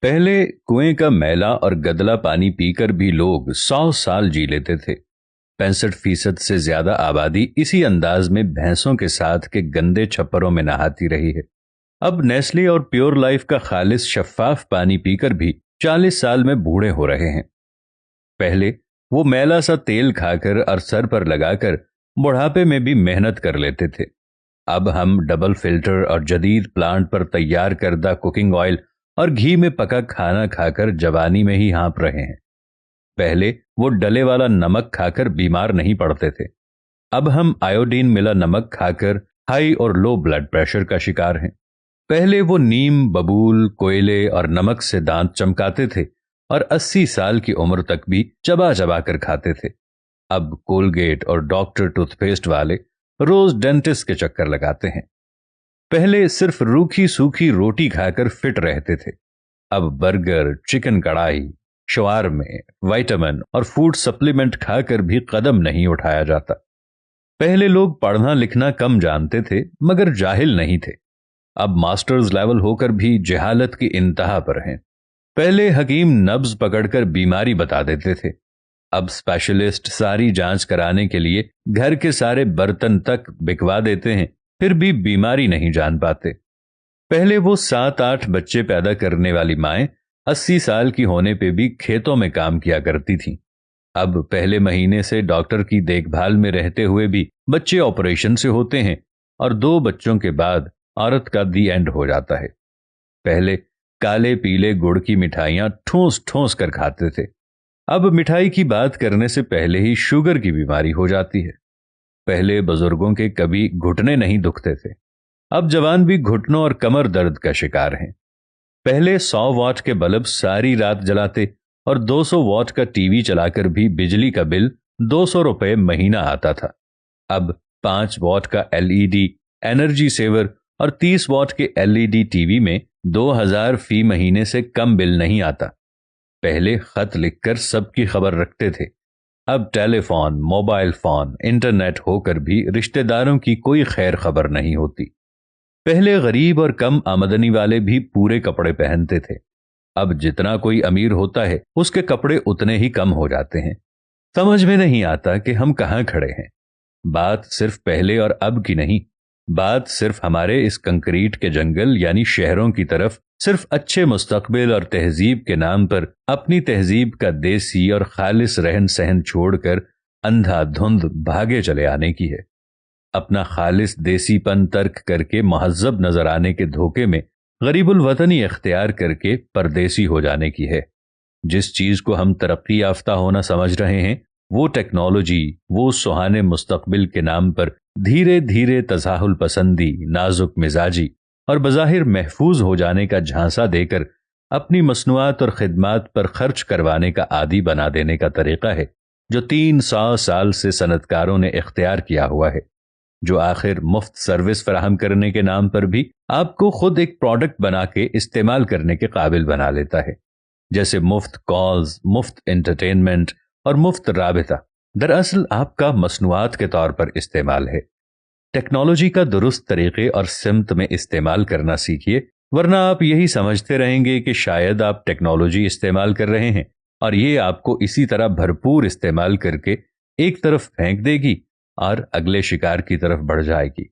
पहले कुएं का मैला और गदला पानी पीकर भी लोग 100 साल जी लेते थे। 65% से ज्यादा आबादी इसी अंदाज में भैंसों के साथ के गंदे छप्परों में नहाती रही है। अब नेस्ले और प्योर लाइफ का खालिस शफाफ पानी पीकर भी 40 साल में बूढ़े हो रहे हैं। पहले वो मैला सा तेल खाकर और सर पर लगाकर बुढ़ापे में भी मेहनत कर लेते थे। अब हम डबल फिल्टर और जदीद प्लांट पर तैयार करदा कुकिंग ऑयल और घी में पका खाना खाकर जवानी में ही हाँप रहे हैं। पहले वो डले वाला नमक खाकर बीमार नहीं पड़ते थे। अब हम आयोडीन मिला नमक खाकर हाई और लो ब्लड प्रेशर का शिकार हैं। पहले वो नीम, बबूल, कोयले और नमक से दांत चमकाते थे और 80 साल की उम्र तक भी चबा चबा कर खाते थे। अब कोलगेट और डॉक्टर टूथपेस्ट वाले रोज डेंटिस्ट के चक्कर लगाते हैं। पहले सिर्फ रूखी सूखी रोटी खाकर फिट रहते थे। अब बर्गर, चिकन कढ़ाई, शवारमे, विटामिन और फूड सप्लीमेंट खाकर भी कदम नहीं उठाया जाता। पहले लोग पढ़ना लिखना कम जानते थे मगर जाहिल नहीं थे। अब मास्टर्स लेवल होकर भी जहालत की इंतहा पर हैं। पहले हकीम नब्ज पकड़कर बीमारी बता देते थे। अब स्पेशलिस्ट सारी जांच कराने के लिए घर के सारे बर्तन तक बिकवा देते हैं, फिर भी बीमारी नहीं जान पाते। पहले वो 7-8 बच्चे पैदा करने वाली माएं 80 साल की होने पे भी खेतों में काम किया करती थीं। अब पहले महीने से डॉक्टर की देखभाल में रहते हुए भी बच्चे ऑपरेशन से होते हैं और 2 बच्चों के बाद औरत का दी एंड हो जाता है। पहले काले पीले गुड़ की मिठाइयां ठूस ठूस कर खाते थे। अब मिठाई की बात करने से पहले ही शुगर की बीमारी हो जाती है। पहले बुजुर्गों के कभी घुटने नहीं दुखते थे। अब जवान भी घुटनों और कमर दर्द का शिकार हैं। पहले 100 वॉट के बल्ब सारी रात जलाते और 200 वॉट का टीवी चलाकर भी बिजली का बिल 200 रुपए महीना आता था। अब 5 वॉट का एलईडी एनर्जी सेवर और 30 वॉट के एलईडी टीवी में 2000 फी महीने से कम बिल नहीं आता। पहले खत लिखकर सबकी खबर रखते थे। अब टेलीफोन, मोबाइल फोन, इंटरनेट होकर भी रिश्तेदारों की कोई खैर खबर नहीं होती। पहले गरीब और कम आमदनी वाले भी पूरे कपड़े पहनते थे। अब जितना कोई अमीर होता है उसके कपड़े उतने ही कम हो जाते हैं। समझ में नहीं आता कि हम कहां खड़े हैं। बात सिर्फ पहले और अब की नहीं, बात सिर्फ हमारे इस कंक्रीट के जंगल यानी शहरों की तरफ सिर्फ अच्छे मुस्तकबिल और तहजीब के नाम पर अपनी तहजीब का देसी और खालिस रहन सहन छोड़कर अंधाधुंध भागे चले आने की है। अपना खालिस देसीपन तर्क करके महज्जब नजर आने के धोखे में गरीबुल वतनी इख्तियार करके परदेसी हो जाने की है। जिस चीज को हम तरक्की याफ्ता होना समझ रहे हैं वो टेक्नोलॉजी, वो सुहाने मुस्तकबिल के नाम पर धीरे धीरे तज़ाहुल पसंदी, नाजुक मिजाजी और बज़ाहिर महफूज हो जाने का झांसा देकर अपनी मसनूआत और खिदमात पर खर्च करवाने का आदी बना देने का तरीका है जो 300 साल से सनतकारों ने इख्तियार किया हुआ है, जो आखिर मुफ्त सर्विस फराहम करने के नाम पर भी आपको खुद एक प्रोडक्ट बना के इस्तेमाल करने के काबिल बना लेता है। जैसे मुफ्त कॉल्स, मुफ्त एंटरटेनमेंट और मुफ्त राबिता दरअसल आपका मसनूआत के तौर पर इस्तेमाल है। टेक्नोलॉजी का दुरुस्त तरीके और सिमत में इस्तेमाल करना सीखिए, वरना आप यही समझते रहेंगे कि शायद आप टेक्नोलॉजी इस्तेमाल कर रहे हैं और ये आपको इसी तरह भरपूर इस्तेमाल करके एक तरफ फेंक देगी और अगले शिकार की तरफ बढ़ जाएगी।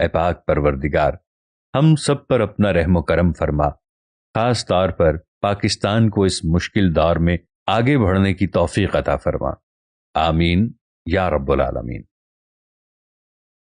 ऐ पाक परवरदिगार, हम सब पर अपना रहम करम फरमा, खास तौर पर पाकिस्तान को इस मुश्किल दौर में आगे बढ़ने की तौफीक अता फरमा। आमीन या रब्बुल आलमीन।